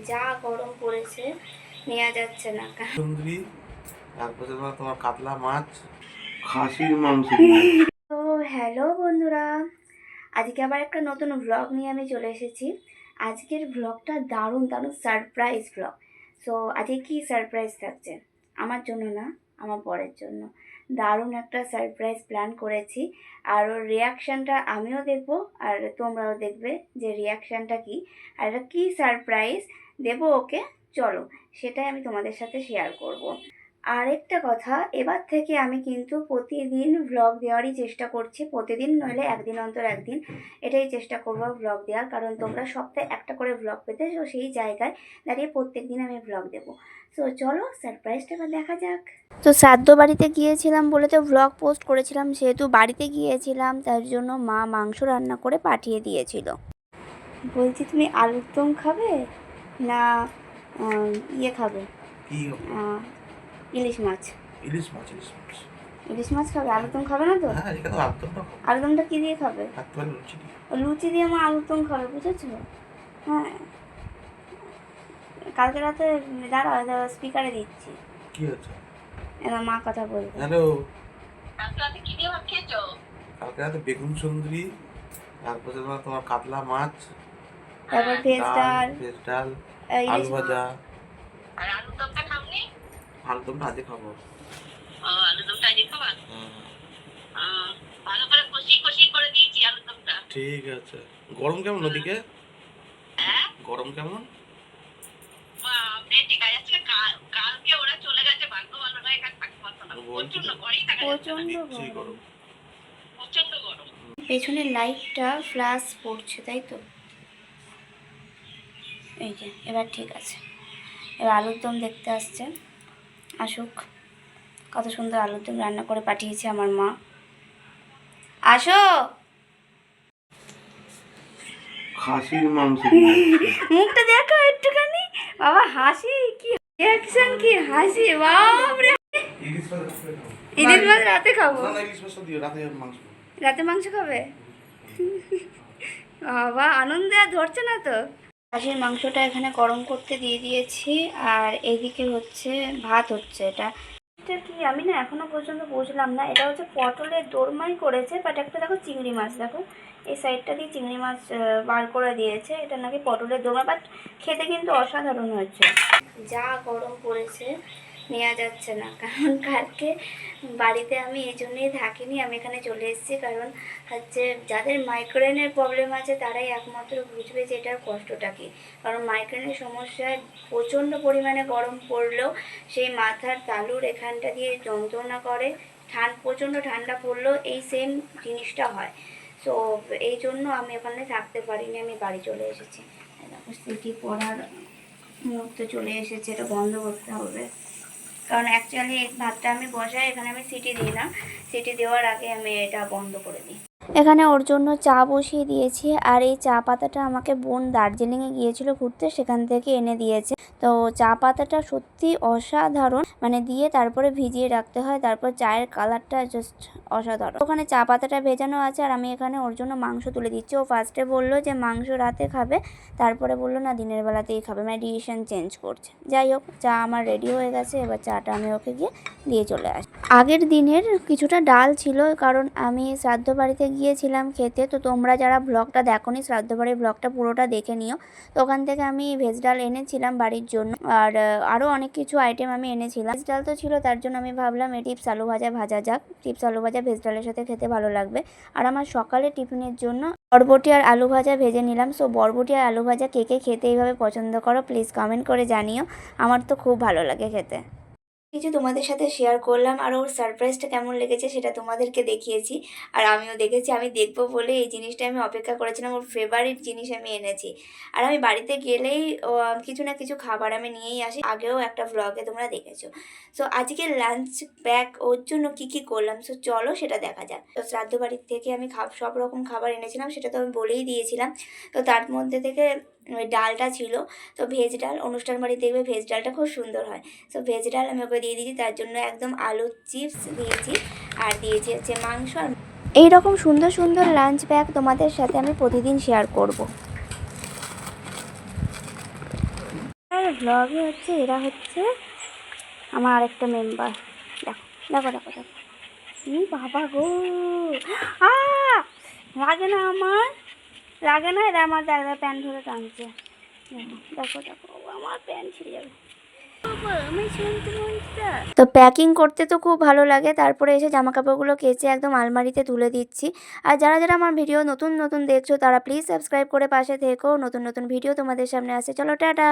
যা গরম পড়েছে নেওয়া যাচ্ছে না। সুন্দরী, তারপরে তোমার কাতলা মাছ, খাসির মাংস। তো হ্যালো বন্ধুরা, আজকে আবার একটা নতুন ভ্লগ নিয়ে আমি চলে এসেছি। আজকের ভ্লগটা দারুণ দারুণ সারপ্রাইজ ভ্লগ। সো আজকে কি সারপ্রাইজ থাকছে আমার জন্য না, আমার বরের জন্য দারুণ একটা সারপ্রাইজ প্ল্যান করেছি। আর ওর রিয়াকশানটা আমিও দেখব আর তোমরাও দেখবে যে রিয়াকশানটা কি, আর এটা কী সারপ্রাইজ দেবো ওকে। চলো সেটাই আমি তোমাদের সাথে শেয়ার করব। আরেকটা কথা, এবার থেকে আমি কিন্তু প্রতিদিন ভ্লগ দেওয়ারই চেষ্টা করছি, প্রতিদিন নইলে একদিন অন্তর একদিন, এটাই চেষ্টা করবো ভ্লগ দেওয়ার। কারণ তোমরা সপ্তাহে একটা করে ভ্লগ পেতে, তো সেই জায়গায় দাঁড়িয়ে প্রত্যেক দিন আমি ভ্লগ দেবো। তো চলো সারপ্রাইজটা এবার দেখা যাক। তো শ্রাদ্ধ বাড়িতে গিয়েছিলাম বলে তো ভ্লগ পোস্ট করেছিলাম, যেহেতু বাড়িতে গিয়েছিলাম তার জন্য মা মাংস রান্না করে পাঠিয়ে দিয়েছিল। বলছি তুমি আলুর দম খাবে না ইয়ে খাবে, ইলিশ মাছ? ইলিশ মাছ, ইলিশ মাছ, ইলিশ মাছ খাবে, আলুর দম খাবে না তো? হ্যাঁ, এখানে আলুরদমটা খাবো। আলুর দমটা কী দিয়ে খাবে? লুচি দিয়ে। লুচি দিয়ে আমার আলুর দম খাবে, বুঝেছো? হ্যাঁ, কালকে রাতে দাঁড়াও স্পিকারে দিচ্ছি। কি হচ্ছে? এবার মা কথা বলবে। হ্যালো, কালকে রাতে কি দিয়ে ভাত খেয়েছো? কালকে রাতে বেগুন সুন্দরী, তারপরে তোমার কাতলা মাছ, তারপর ভেজ ডাল, আলু ভাজা। আর আলুর দমটা খাওনি? আলুরদমটা আজকে খাবো। আলুর দমটা আজকে খাবা? ভালো করে কষি কষি করে দিয়েছি আলুর দমটা। ঠিক আছে। গরম কেমন ওদিকে? হ্যাঁ, গরম কেমন? ঠিক আছে। কালকে ওরা চলে গেছে, ভাগ্য ভালো নয়, এখানে থাকতে পারতো না। প্রচন্ড ঘরেই থাকা যাচ্ছে না। প্রচন্ড গরম। প্রচন্ড গরম। পেছনে লাইটটা ফ্ল্যাশ পড়ছে, তাই তো? এই যে এবার ঠিক আছে। এবার আলুর দম দেখতে আসছে, আসুক। কত সুন্দর আলুর দম রান্না করে পাঠিয়েছে আমার মা। আসো। খাসির মাংস। মুখটা দেখো একটুখানি, বাবা হাসি কি রিঅ্যাকশন, কি হাসি, বাপরে। ইলিশ মাছ রাতে খাবো। না, ইলিশ মাছ দিও, রাতে মাংস। রাতে মাংস খাবে? বাবা আনন্দে আর ধরছে না তো। খাসির মাংসটা এখানে গরম করতে দিয়ে দিয়েছি, আর এইদিকে হচ্ছে ভাত হচ্ছে। এটা কি আমি না এখনো পর্যন্ত বুঝলাম না, এটা হচ্ছে পটলের দোরমাই করেছে, বাট একটা দেখো চিংড়ি মাছ, দেখো এই সাইডটা দিয়ে চিংড়ি মাছ বার করে দিয়েছে। এটা নাকি পটলের দোরমা, বাট খেতে কিন্তু অসাধারণ হয়েছে। যা গরম পড়েছে নেওয়া যাচ্ছে না, কারণ কালকে বাড়িতে আমি এই জন্যই থাকিনি, আমি এখানে চলে এসেছি। কারণ হচ্ছে যাদের মাইগ্রেনের প্রবলেম আছে তারাই একমাত্র বুঝবে যে এটার কষ্টটা কী। কারণ মাইগ্রেনের সমস্যায় প্রচণ্ড পরিমাণে গরম পড়লেও সেই মাথার তালুর এখানটা দিয়ে যন্ত্রণা করে, প্রচণ্ড ঠান্ডা পড়লেও এই সেম জিনিসটা হয়। সো এই জন্য আমি ওখানে থাকতে পারিনি, আমি বাড়ি চলে এসেছি। সিটি পড়ার মুহূর্তে চলে এসেছে, এটা বন্ধ করতে হবে। কারণ অ্যাকচুয়ালি ভাতটা আমি বসাই, এখানে আমি সিটি দিই না, সিটি দেওয়ার আগে আমি এটা বন্ধ করে দিই। এখানে ওর জন্য চা বসিয়ে দিয়েছি, আর এই চা পাতাটা আমাকে বোন দার্জিলিংয়ে গিয়েছিল ঘুরতে, সেখান থেকে এনে দিয়েছে। তো চা পাতাটা সত্যি অসাধারণ, মানে দিয়ে তারপরে ভিজিয়ে রাখতে হয়, তারপর চায়ের কালারটা জাস্ট অসাধারণ। ওখানে চা পাতাটা ভেজানো আছে, আর আমি এখানে ওর জন্য মাংস তুলে দিচ্ছি। ও ফার্স্টে বললো যে মাংস রাতে খাবে, তারপরে বললো না দিনের বেলাতেই খাবে, মানে ডিসিশন চেঞ্জ করছে। যাই হোক, চা আমার রেডি হয়ে গেছে, এবার চাটা আমি ওকে গিয়ে দিয়ে চলে আসি। আগের দিনের কিছুটা ডাল ছিল, কারণ আমি শ্রাদ্ধ বাড়িতে গিয়েছিলাম খেতে। তো তোমরা যারা ব্লগটা দেখোনি, শ্রাদ্ধ বাড়ির ব্লগটা পুরোটা দেখে নিও। তো ওখান থেকে আমি ভেজ ডাল এনেছিলাম বাড়ির জন্য, আর আরও অনেক কিছু আইটেম আমি এনেছিলাম। ভেজ ডাল তো ছিল, তার জন্য আমি ভাবলাম টিপস আলু ভাজা ভাজা যাক, টিপস আলু ভাজা ভেজ ডালের সাথে খেতে ভালো লাগবে। আর আমার সকালে টিফিনের জন্য বরবটি আর আলু ভাজা ভেজে নিলাম। সো বরবটি আর আলু ভাজা কে কে খেতে এইভাবে পছন্দ করো প্লিজ কমেন্ট করে জানিও, আমার তো খুব ভালো লাগে খেতে। কিছু তোমাদের সাথে শেয়ার করলাম, আর ওর সারপ্রাইজটা কেমন লেগেছে সেটা তোমাদেরকে দেখিয়েছি, আর আমিও দেখেছি। আমি দেখবো বলে এই জিনিসটা আমি অপেক্ষা করেছিলাম, ওর ফেভারিট জিনিস আমি এনেছি। আর আমি বাড়িতে গেলেই কিছু না কিছু খাবার আমি নিয়েই আসি, আগেও একটা ভ্লগে তোমরা দেখেছো। সো আজকে লাঞ্চ ব্যাগ ওর জন্য কী কী করলাম, সো চলো সেটা দেখা যাক। তো শ্রাদ্ধ বাড়ির থেকে আমি সব রকম খাবার এনেছিলাম, সেটা তো আমি বলেই দিয়েছিলাম। তো তার মধ্যে থেকে ডালটা ছিল, তো ভেজ ডাল, অনুষ্ঠান বাড়ি দেখবে ভেজ ডালটা খুব সুন্দর হয়। সো ভেজ ডাল আমি ওকে দিয়ে দিয়েছি, তার জন্য একদম আলুর চিপস দিয়েছি, আর দিয়েছি হচ্ছে মাংস। আর এইরকম সুন্দর সুন্দর লাঞ্চ ব্যাগ তোমাদের সাথে আমি প্রতিদিন শেয়ার করব। ব্লগে হচ্ছে এরা হচ্ছে আমার আরেকটা মেম্বার। দেখো দেখো দেখো দেখো, বাবা গো, লাগে না আমার, লাগে না, এরা আমার দাদা প্যান্ট ধরে টানছে। দেখো দেখো, আমার প্যান্ট ছিঁড়ে যাবে। তো প্যাকিং করতে তো খুব ভালো লাগে, তারপরে এসে জামা কাপড়গুলো কেচে একদম আলমারিতে তুলে দিচ্ছি। আর যারা যারা আমার ভিডিও নতুন নতুন দেখছো তারা প্লিজ সাবস্ক্রাইব করে পাশে থেকো, নতুন নতুন ভিডিও তোমাদের সামনে আসে। চলো টাটা।